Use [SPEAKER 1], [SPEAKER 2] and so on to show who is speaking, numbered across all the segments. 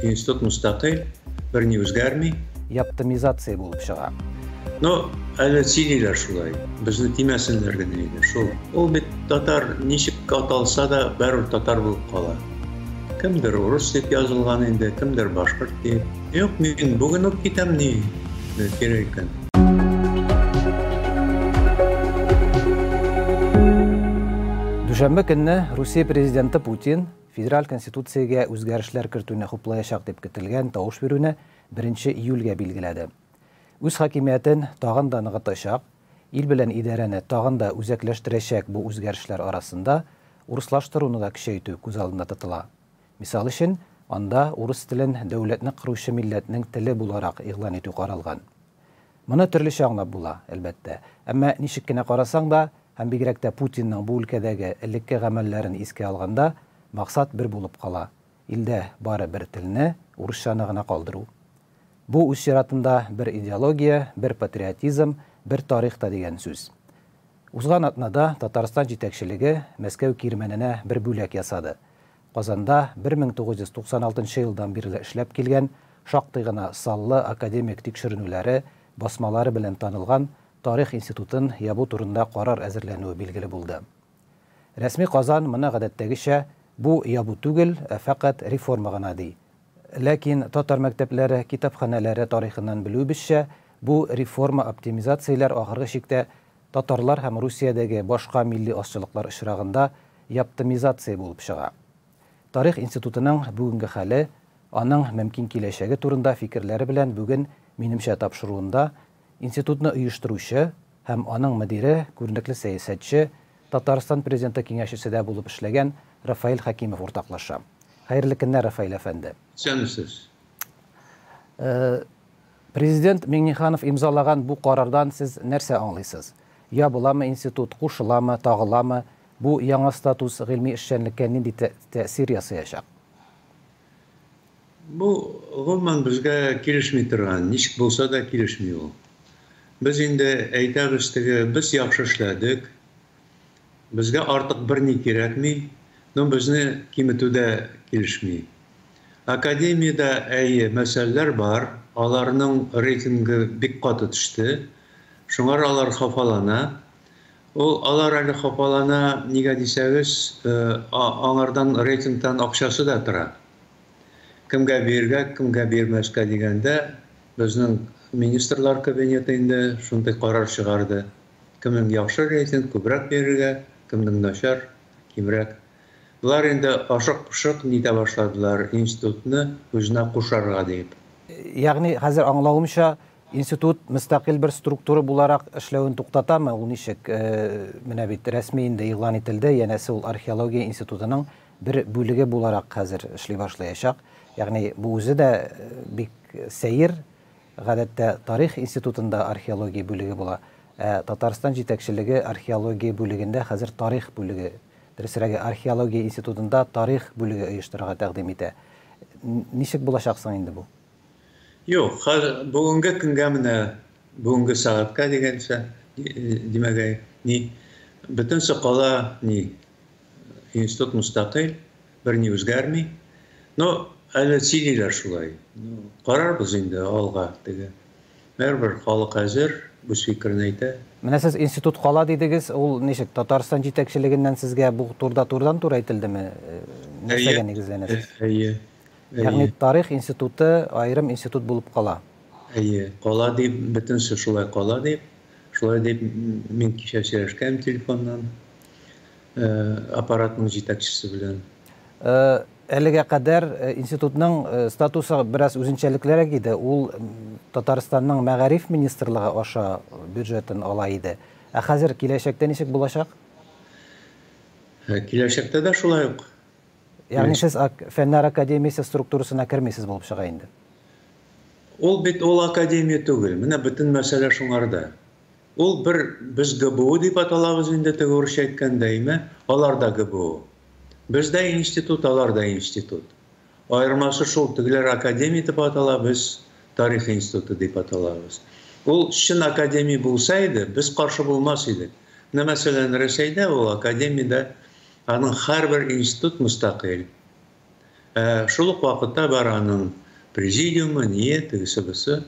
[SPEAKER 1] институт мустақил, бір не өзгәрмей.
[SPEAKER 2] Оптимизация болып шыға.
[SPEAKER 1] Но әлі сөйлейлер шулай. Бізді тимәсенләр генә иде. Шул. Ул бит татар ничек аталса да бәрібір татар булып кала. Кемдер урыс дип язылган инде, кемдер башкорт дип. Юк, мин бүген үк китәм ни кирәк икән.
[SPEAKER 2] Дүшәмбе көнне Русия президенты Путин федераль конституциягә үзгәрешләр кертүне хуплаячак дип көтелгән тавыш бирүне 1 июльгә билгеләде. Үз хакимиятен тагын да ныгытачак, ил белән идарәне тагын да үзәкләштерәчәк бу үзгәрешләр арасында урыслаштыруны да көчәйтү күз алдында тотыла. Мисал өчен, анда урыс телен дәүләтне кыручы милләтнең теле буларак игълан итү каралган. Моны төрлечә аңлап була, әлбәттә. Әмма ничек кенә карасаң да, һәм бигрәк тә Путинның бу өлкәдәге элекке гамәлләрен искә алганда, максат бер булып кала. Илдә бары бер телне, урысчаны гына калдыру. Бу үз чиратында бер идеология, бер патриотизм, бер тарихта дигән сүз. Узган атнада Татарстан җитәкчелеге Мәскәү кирмәненә бер бүләк ясады. Казанда 1996 елдан бирле эшләп килгән, шактый гына саллы академик тикшеренүләре, басмалары белән танылган Тарих институтын ябу турында карар әзерләнүе билгеле булды. Рәсми Казан моны гадәттәгечә бу ябу түгел, фақат реформа гына ди. Ләкин татар мәктәпләре, китапханәләре тарихыннан белүебезчә, бу реформа оптимизацияләр ахыргы чиктә татарлар һәм Русиядәге башка милли ашчылыклар очрагында оптимизация булып чыга. Тарих институтының бүгенге хәле, аның мөмкин киләчәге турында фикерләре белән бүген минемчә тапшыруында институтны оештыручы һәм аның мөдире, күренекле сәясәтче, Татарстан президенты киңәшчесе булып эшләгән Рафаил Хакимов уртаклаша. Хәерле көннәр, Рафаил әфәнде.
[SPEAKER 1] Сәнсез.
[SPEAKER 2] Президент Миңнеханов имзалаган бу карардан сез нәрсә аңлыйсыз? Я буламы институт, кушыламы, тагыламы? Бу яңа статус гыйльми эшчәнлеккә нинди тәэсир ясаячак?
[SPEAKER 1] Бу гомумән безгә килешми торган, ничек булса да килешми ул. Без инде әйтәбез теге, без яхшы эшләдек. Безгә артык берни кирәкми, но безне киметүдә килешми. Академиядә мәсьәләләр бар, аларның рейтингы бик каты төште. Шуңар алар хафалана. Алар әле хафалана, нигә дисәгез, аңардан рейтингтан акчасы да тора. Кемгә бирергә, кемгә бирмәскә дигәндә, безнең министрлар кабинеты инде шундай карар чыгарды. Кемнең яхшы рейтинг күбрәк бирергә, кемнең начар, кимрәк. Булар инде ашык-пошык нитә башладылар институтны үзенә кушарга дип.
[SPEAKER 2] Ягъни хәзер аңлавымча, институт мөстәкыйль бер структура буларак эшләвен туктатамы? Ул ничек? Менә бит рәсми инде игълан ителде, янәсе ул археология институтының бер бүлеге буларак хәзер эшли башлаячак. Ягъни бу үзе дә бик сәер. Гадәттә тарих институтында археология бүлеге була. Татарстан җитәкчелеге археология бүлегендә хәзер тарих бүлеге, дөресрәге археология институтында тарих бүлеге оештырырга тәкъдим итә. Ничек булачак соң инде бу?
[SPEAKER 1] Юк, бүгенге көнгә менә бүгенге сәгатькә дигәнчә димәгә ни бөтенсе кала ни институт мустақил, бер ни үзгәрми. Но әле сөйлиләр шулай. Карарбыз инде алга теге. Бер халык әзер бу фикерне әйтә.
[SPEAKER 2] Менә сез институт кала дидегез, ул ничек Татарстан җитәкчелегеннән сезгә бу турдан әйтелдеме? Нәрсәгә нигезләнәсез?
[SPEAKER 1] Әйе.
[SPEAKER 2] Ягъни тарих институты аерым институт булып кала.
[SPEAKER 1] Әйе, кала дип, бөтенсе шулай кала дип. Шулай дип мин кичә сөйләшкән телефоннан аппаратның җитәкчесе белән.
[SPEAKER 2] Әлегә кадәр институтның статусы бераз үзенчәлеклерәк иде. Ул Татарстанның мәгариф министрлыгы аша бюджетын ала иде. Ә хәзер киләчәктә ничек булачак?
[SPEAKER 1] Киләчәктә дә шулай ук.
[SPEAKER 2] Ягъни сез фәннәр академиясе структурасына кермисез булып чыга инде.
[SPEAKER 1] Ул бит ул академия түгел. Менә бөтен мәсьәлә шуңарда. Ул бер без ГБУ дип аталабыз инде теге урысча әйткәндә, алар да ГБУ. Бездә институт, аларда институт. Айырмасы шул, тегеләр академия дип аталабыз, тарих институты дип аталабыз. Ул чын академия булса иде, без каршы булмас идек. Менә мәсәлән, Рәсәйдә ул академиядә аның һәрбер институт мустақил. Шул ук вакытта бар аның президиумы, ние, тегесе-бусы,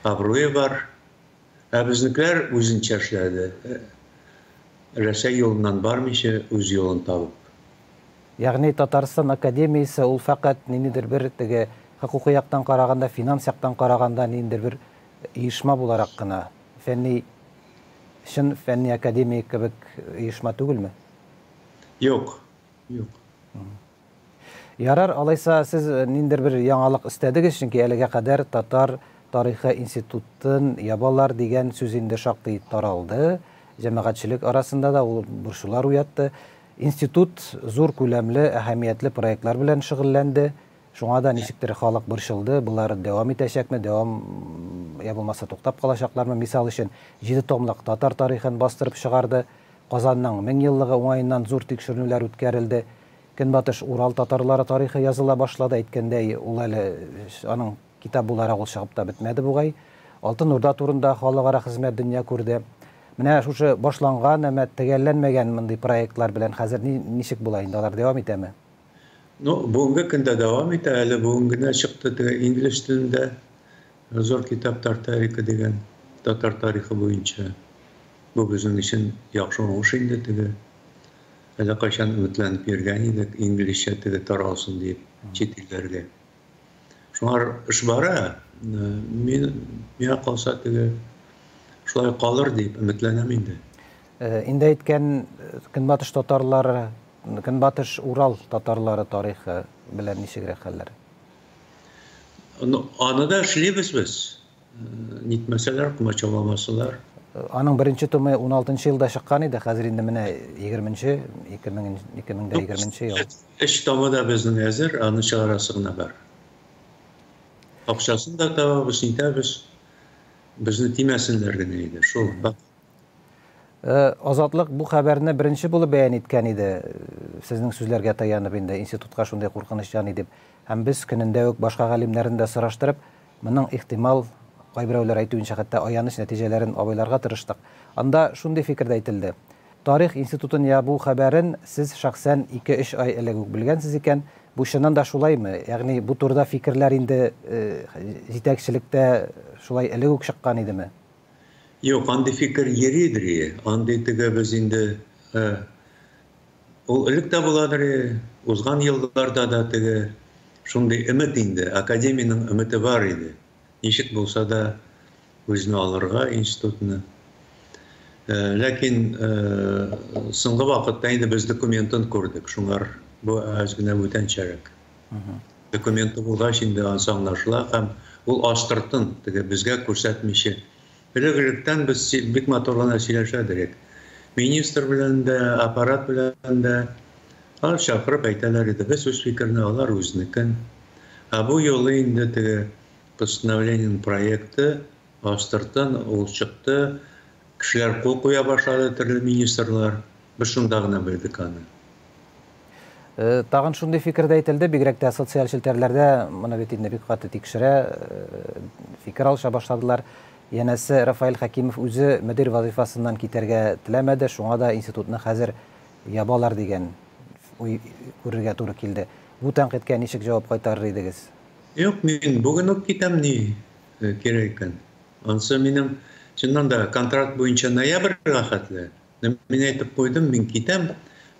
[SPEAKER 1] абруе бар. Безнекеләр үзенчә эшләде. Рәсәй юлыннан бармыйча, үз юлын табып.
[SPEAKER 2] Ягъни Татарстан академиясы ул фақат ниндидер бер теге хукукый яктан караганда, финанс яктан караганда ниндидер бер оешма буларак кына, фәнни академия кебек оешма түгелме?
[SPEAKER 1] Юк, юк.
[SPEAKER 2] Ярар, алайса сез ниндидер бер яңалык истәдегез, чөнки әлегә кадәр Татар тарихы институтын ябалар дигән сүз инде шактый таралды. Җәмәгатьчелек арасында да ул борчулар уятты. Институт зур күләмле, әһәмиятле проектлар белән шөгыльләнде. Шуңа да ничектер халык борчылды. Булар дәвам итәчәкме, я булмаса туктап калачаклармы? Мисал өчен 7 томлык татар тарихын бастырып чыгарды. Казанның 1000 еллыгы уңаеннан зур тикшерүләр үткәрелде. Көнбатыш Урал татарлары тарихы языла башлады. Әйткәндәй, ул әле аның китап буларак ул чыгып та бетмәде бугай. Алтын Урда турында халыкара хезмәт дөнья күрде. Менә шушы башланган, әмма төгәлләнмәгән мондый проектлар белән хәзер ничек була инде? Алар дәвам итәме?
[SPEAKER 1] Бүгенге көндә дәвам итә. Әле бүген генә чыкты инглиз телендә зур китаптар тарихы дигән, татар тарихы буенча. Бу безнең өчен яхшы уңыш инде теге. Әле кайчан үмитләнеп йөргән идек, инглизчә теге таралсын дип чит илләргә. Шуңар эш бара. Миңа калса теге шулай калыр дип өметләнәм инде.
[SPEAKER 2] Инде әйткән Көнбатыш татарлары, Көнбатыш Урал татарлары тарихы белән ничегрәк хәлләр?
[SPEAKER 1] Аны да эшлибез без. Нитмәсәләр, кумачаламасалар.
[SPEAKER 2] Аның беренче томы 16-нчы елда чыккан иде, хәзер инде менә 2020 ел.
[SPEAKER 1] Эш томы да безнең әзер, аны чыгарасы гына бар. Акчасын да табабыз, нитәбез. Безне тимәсенләр генә иде. Шул.
[SPEAKER 2] Азатлык бу хәбәрне беренче булып бәян иткән иде. Сезнең сүзләргә таянып инде институтка шундый куркыныч җан дип. Һәм без көнендә үк башка галимнәрне дә сораштырып, моның ихтимал кайберәүләр әйтүенчә хәтта аяныч нәтиҗәләрен абайларга тырыштык. Анда шундый фикердә әйтелде. Тарих институтын ябу хәбәрен сез шәхсән 2-3 ай элек үк белгәнсез икән. Бу чыннан да шулаймы? Ягъни бу турда фикерләр инде җитәкчелектә шулай элек үк чыккан идеме?
[SPEAKER 1] Юк, андый фикер йөридер. Андый теге без инде ул элек тә буладыр. Узган елларда да теге шундый өмет инде, академияның өмете бар иде. Ничек булса да үзенә алырга институтны. Ләкин соңгы вакытта инде без документын күрдек. Шуңар бу аз гына бүтәнчәрәк. Документы булгач инде аңлашыла һәм ул астыртын теге безгә күрсәтмичә. Элек-электән без бик матурлана сөйләшәдек. Министр белән дә, аппарат белән дә чакырып әйтәләр иде. Без үз фикерне алар үзенекен. Бу юлы инде теге постановление проекты астыртын ул чыкты. Кешеләр кул куя башлады, төрле министрлар. Без шунда гына белдек аны.
[SPEAKER 2] Тагын шундый фикердә әйтелде, бигрәк тә социаль челтәрләрдә моны бит инде бик каты тикшерә, фикер алыша башладылар. Янәсе Рафаэль Хәкимов үзе мөдир вазифасыннан китәргә теләмәде, шуңа да институтны хәзер ябалар дигән күрергә туры килде. Бу тәнкыйтькә ничек җавап кайтарыр идегез?
[SPEAKER 1] Юк, мин бүген үк китәм ни кирәк икән. Ансы минем чыннан да контракт буенча ноябрьгә хәтле. Мин әйтеп куйдым, мин китәм.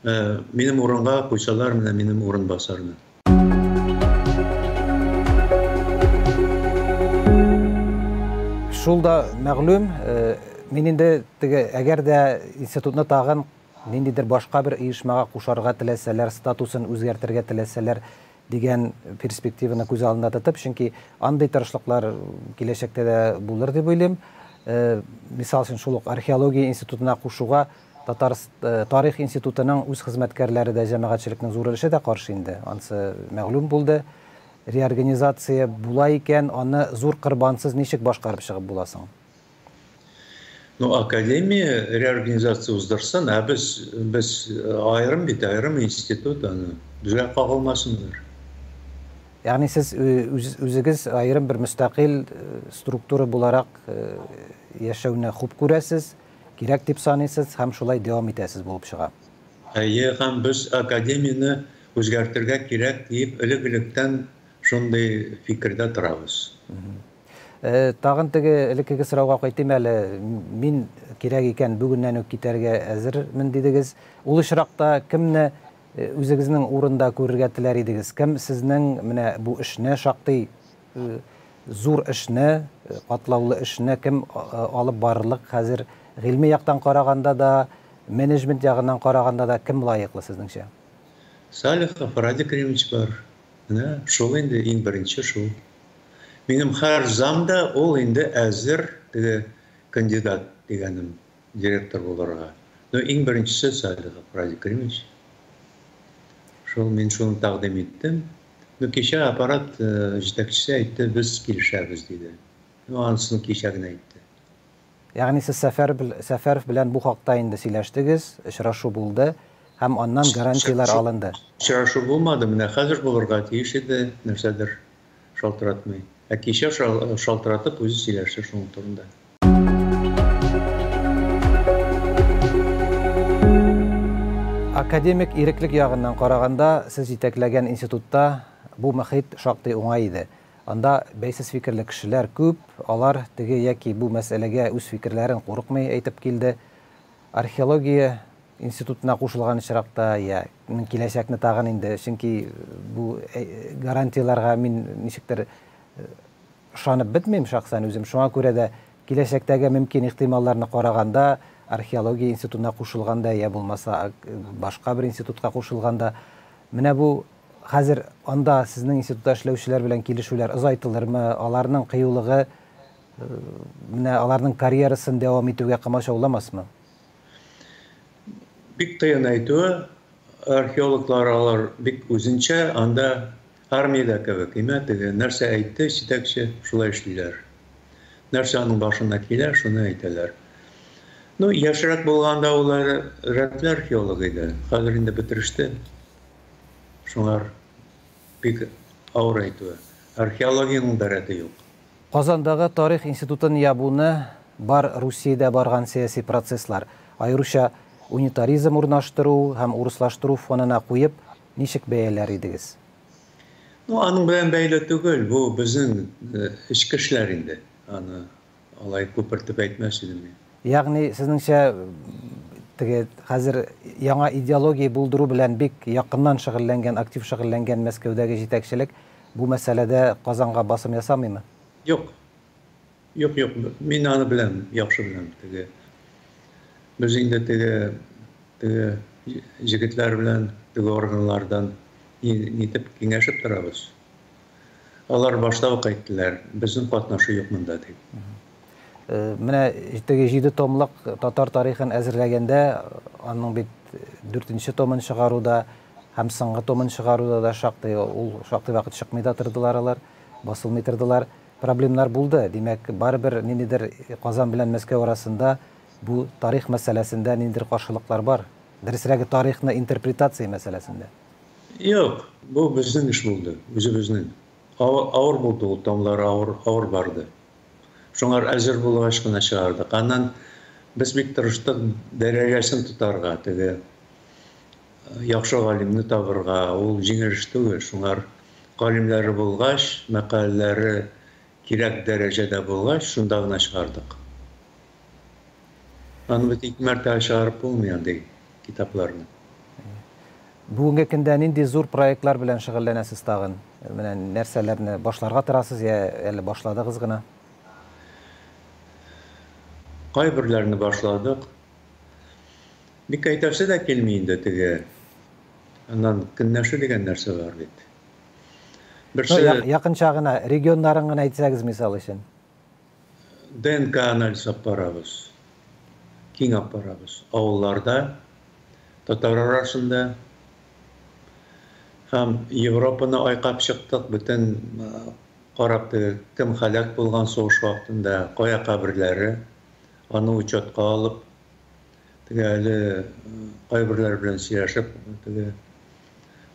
[SPEAKER 1] Минем урынга куйсалар, менә минем урын басарны.
[SPEAKER 2] Шул да мәгълүм, мин инде теге әгәр дә институтны тагын ниндидер башка бер оешмага кушарга теләсәләр, статусын үзгәртергә теләсәләр дигән перспективаны күз алдында тотып, чөнки андый тырышлыклар киләчәктә дә булыр дип уйлыйм. Мисал өчен шул ук археология институтына кушуга тарих институтының үз хезмәткәрләре дә җәмәгатьчелекнең зур өлеше дә каршы инде. Ансы мәгълүм булды. Реорганизация була икән, аны зур кырбансыз ничек башкарып чыгып буласың?
[SPEAKER 1] Академия реорганизация уздырсын, без айрым бит, айрым институт, аны безгә кагылмасыннар.
[SPEAKER 2] Ягъни сез үзегез айрым бер мөстәкыйль структура буларак яшәүне хуп күрәсез, кирәк дип саныйсыз һәм шулай дәвам итәсез булып чыга.
[SPEAKER 1] Һәм без академияны үзгәртергә кирәк дип элек-электән шундый фикердә торабыз.
[SPEAKER 2] Тагын теге элеккеге сорауга кайтыйм әле. Мин кирәк икән бүгеннән үк китәргә әзермен дидегез. Ул очракта кемне үзегезнең урында күрергә теләр идегез? Кем сезнең менә бу эшне шактый зур эшне, катлаулы эшне кем алып барырлык хәзер гыйльми яктан караганда да, менеджмент ягыннан караганда да кем лаеклы сезнеңчә?
[SPEAKER 1] Салихов Радик Римович бар. Менә шул инде иң беренче шул. Минем һәр замда ул инде әзер теге кандидат дигәнем директор булырга. Но иң беренчесе Салихов Радик Римович. Шул мин шуны тәкъдим иттем. Но кичә аппарат җитәкчесе әйтте, без килешәбез диде. Ну анысын кичә генә әйтте.
[SPEAKER 2] Ягъни сез Сәфәров белән бу хакта инде сөйләштегез, очрашу булды һәм аннан гарантиялар алынды.
[SPEAKER 1] Очрашу булмады, менә хәзер булырга тиеш иде, нәрсәдер шалтыратмый. Ә кичә шалтыратып үзе сөйләште шуның турында.
[SPEAKER 2] Академик иреклек ягыннан караганда, сез җитәкләгән институтта бу мөхит шактый уңай иде. Анда бәйсез фикерле кешеләр күп, алар теге яки бу мәсьәләгә үз фикерләрен курыкмый әйтеп килде. Археология институтына кушылган очракта, я киләчәкне тагын инде, чөнки бу гарантияларга мин ничектер ышанып бетмим шахсан үзем. Шуңа күрә дә киләчәктәге мөмкин ихтималларны караганда, археология институтына кушылганда, я булмаса башка бер институтка кушылганда, менә бу хәзер анда сезнең институтта эшләүчеләр белән килешүләр озайтылырмы, аларның кыюлыгы, менә аларның карьерасын дәвам итүгә камашауламасмы?
[SPEAKER 1] Бик тыйын әйтүе, археологлар алар бик үзенчә анда армиядә кебек, теге нәрсә әйтте, җитәкче шулай эшлиләр. Нәрсә аның башына килә, шуны әйтәләр. Ну, яшьрәк булганда улар рәтле археолог иде. Хәзер инде бетереште. Шуңар бик авыр әйтүе. Археологияның да рәте юк.
[SPEAKER 2] Казандагы тарих институтын ябуны бар Русиядә барган сәяси процесслар, аеруча унитаризм урнаштыру һәм урыслаштыру фонына куеп, ничек бәяләр идегез?
[SPEAKER 1] Ну, аның белән бәйле түгел, бу безнең эчке эшләр инде. Аны алай күпертеп әйтмәс идем мин.
[SPEAKER 2] Ягъни сезнеңчә теге хәзер яңа идеология булдыру белән бик якыннан шөгыльләнгән, актив шөгыльләнгән Мәскәүдәге җитәкчелек бу мәсьәләдә Казанга басым ясамыймы?
[SPEAKER 1] Юк. Юк, мин аны беләм, яхшы беләм. Теге без инде теге җегетләр белән теге органнардан нитеп киңәшеп торабыз. Алар башта ук әйттеләр, безнең катнашу юк монда дип.
[SPEAKER 2] Менә теге 7 томлык татар тарихын әзерләгәндә, аның бит 4нче томын чыгаруда һәм соңгы томын чыгаруда да шактый вакыт чыкмый да тордылар алар, басылмый тордылар. Проблемалар булды. Димәк, барыбер ниндидер Казан белән Мәскәү арасында бу тарих мәсьәләсендә ниндидер каршылыклар бар. Дөресрәге тарихны интерпретация мәсьәләсендә.
[SPEAKER 1] Юк, бу безнең эш булды, үзебезнең. Авыр булды, ул томлар авыр барды. Шуңар әзер булгач кына чыгардык. Аннан без бик тырыштык дәрәҗәсен тотарга, теге яхшы галимне табырга, ул җиңел эш түгел. Шуңар галимнәре булгач, мәкаләләре кирәк дәрәҗәдә булгач, шунда гына чыгардык. Аны бит ике мәртәбә чыгарып булмый андый китапларны.
[SPEAKER 2] Бүгенге көндә нинди зур проектлар белән шөгыльләнәсез тагын? Менә нәрсәләрне башларга торасыз, я әле башладыгыз гына?
[SPEAKER 1] Кайберләрне башладык. Бик әйтәсе дә килми инде теге. Аннан көннәшү дигән нәрсә бар бит.
[SPEAKER 2] Якынча гына регионнарын гына әйтсәгез мисал өчен.
[SPEAKER 1] ДНК анализ апарабыз. Киң апарабыз. Авылларда, татар арасында һәм Европаны айкап чыктык, бөтен карап кем халак булган сугыш вакытында, кая каберләре, аны учетка алып, теге әле кайберләр белән сөйләшеп, теге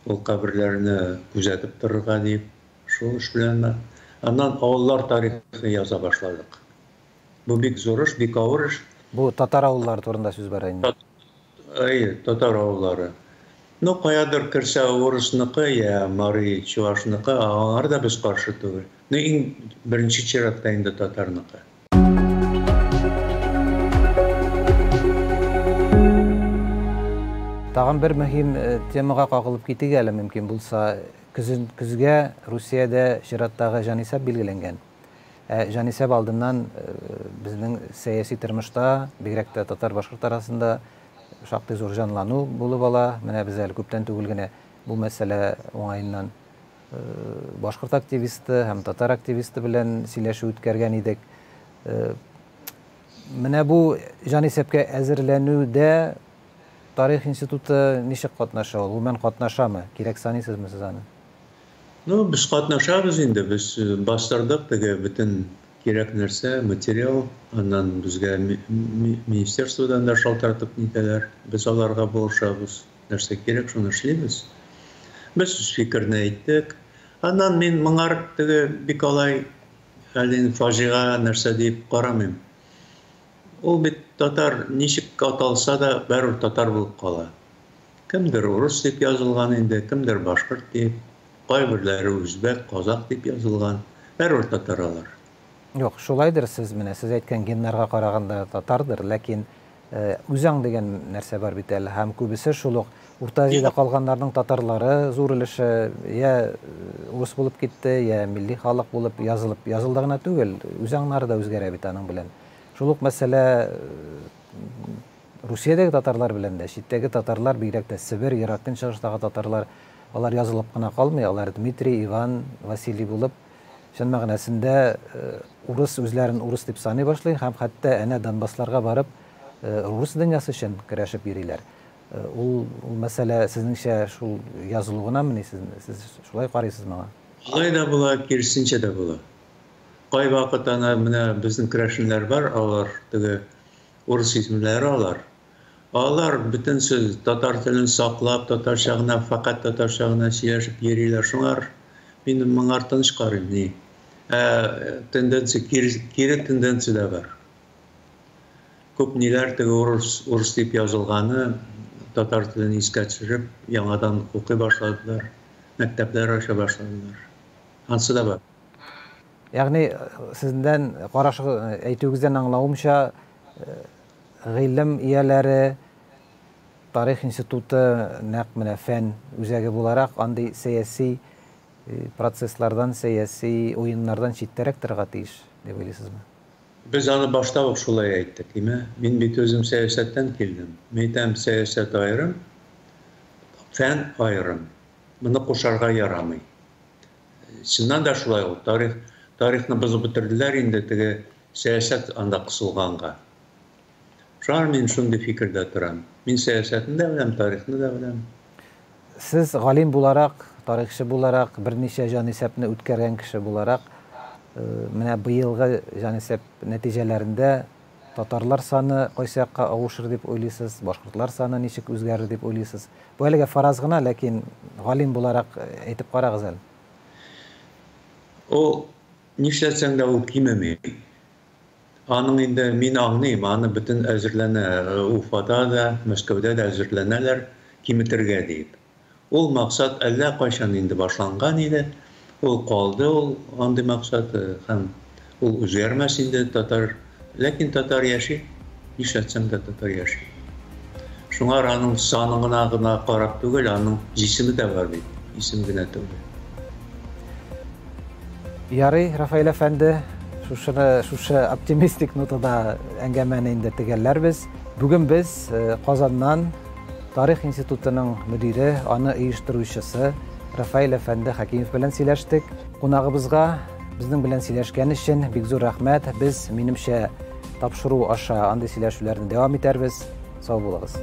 [SPEAKER 1] ул каберләрне күзәтеп торырга дип, шул эш белән аннан авыллар тарихы яза башладык. Бу бик зур эш, бик авыр эш.
[SPEAKER 2] Бу татар авыллары турында сүз бара инде.
[SPEAKER 1] Татар авыллары. Ну, каядыр кирсә урысныкы, я Мари Чувашныкы, аңар да без каршы түгел. Ну, иң беренче чиратта инде татарныкы.
[SPEAKER 2] Тагын бер мөһим темага кагылып китик әле мөмкин булса, көзгә Русиядә чираттагы җанисәп билгеләнгән. Җанисәп алдыннан безнең сәяси тормышта, бигрәк тә татар-башкорт арасында шактый зур җанлану булып ала. Менә без әле күптән түгел генә бу мәсьәлә уңаеннан башкорт активисты һәм татар активисты белән сөйләшү үткәргән идек. Менә бу җанисәпкә әзерләнүдә Тарих институты ничек катнаша ул? Гомумән катнашамы? Кирәк саныйсызмы сез аны?
[SPEAKER 1] Ну, без катнашабыз инде, без бастырдык теге бөтен кирәк нәрсә, материал, аннан безгә министерстводан да шалтыратып нитәләр. Без аларга булышабыз. Нәрсә кирәк, шуны эшлибез. Без үз фикерне әйттек. Аннан мин моңар теге бик алай әле фаҗига нәрсә дип карамыйм. Ул бит татар ничек аталса да бәрүр татар булып кала. Кемдер урыс дип язылган инде, кемдер башкорт дип, кайберләре үзбәк, казак дип язылган. Бәрүр татарлар.
[SPEAKER 2] Юк, шулайдыр сез менә сез әйткән геннарга караганда татардыр, ләкин үзаң дигән нәрсә бар бит әле һәм күбесе шул ук Урта Азиядә калганнарның татарлары зур өлеше я урыс булып китте, я милли халык булып язылып, язылды гына түгел, үзаңнары да үзгәрә бит аның белән. Шул ук мәсьәлә Русиядәге татарлар белән дә, читтәге татарлар, бигрәк тә Себер, Еракын чыгыштагы татарлар, алар язылып кына калмый, алар Дмитрий, Иван, Василий булып, шул мәгънәсендә урыс үзләрен урыс дип саный башлый һәм хәтта әнә Донбассларга барып урыс дөньясы өчен көрәшеп йөриләр. Ул мәсьәлә сезнеңчә шул язылу гынамы, сез шулай карыйсызмы аңа?
[SPEAKER 1] Алай да була, киресенчә дә була. Кай вакыт ана менә безнең керәшеннәр бар, алар теге урыс исемләре алар. Алар бөтен сүз татар телен саклап, татарча гына, фақат татарча гына сөйләшеп йөриләр. Шуңар мин моңар тыныч карыйм ни. Тенденция кире тенденция да бар. Күп ниләр теге урыс дип язылганы татар телен искә төшереп, яңадан укый башладылар. Мәктәпләр аша башладылар. Ансы да бар.
[SPEAKER 2] Ягъни сездән карашы әйтүегездән аңлавымча гыйлем ияләре Тарих институты нәкъ менә фән үзәге буларак андый сәяси процесслардан, сәяси уеннардан читтәрәк торырга тиеш дип уйлыйсызмы?
[SPEAKER 1] Без аны башта ук шулай әйттек, име? Мин бит үзем сәясәттән килдем. Мәйтәм сәясәт аерым, фән аерым. Моны кушарга ярамый. Чыннан да шулай ул. Тарихны бозып бетерделәр инде теге сәясәт анда кысылганга. Шуңар мин шундый фикердә торам. Мин сәясәтне дә беләм, тарихны да беләм.
[SPEAKER 2] Сез галим буларак, тарихчы буларак, берничә җанисәпне үткәргән кеше буларак, менә быелгы җанисәп нәтиҗәләрендә татарлар саны кайсы якка авышыр дип уйлыйсыз, башкортлар саны ничек үзгәрер дип уйлыйсыз? Бу әлегә фараз гына, ләкин галим буларак әйтеп карагыз әле.
[SPEAKER 1] Ул нишләсәң дә ул кимеми. Аның инде мин аңлыйм, аны бөтен әзерләнә, Уфада да, Мәскәүдә дә әзерләнәләр киметергә дип. Ул максат әллә кайчан инде башланган иде. Ул калды, ул андый максат һәм ул үзгәрмәс инде татар, ләкин татар яши, нишләсәң дә татар яши. Шуңар аның санын гына карап түгел, аның җисеме дә бар бит, исем генә түгел.
[SPEAKER 2] Ярый, Рафаэль әфәнде, шушы оптимистик нотада әңгәмәне инде тегәлләрбез. Бүген без Казаннан Тарих институтының мөдире, аны оештыручысы Рафаэль әфәнде Хәкимов белән сөйләштек. Кунагыбызга безнең белән сөйләшкән өчен бик зур рәхмәт. Без минемчә тапшыру аша андый сөйләшүләрне дәвам итәрбез. Сау булыгыз.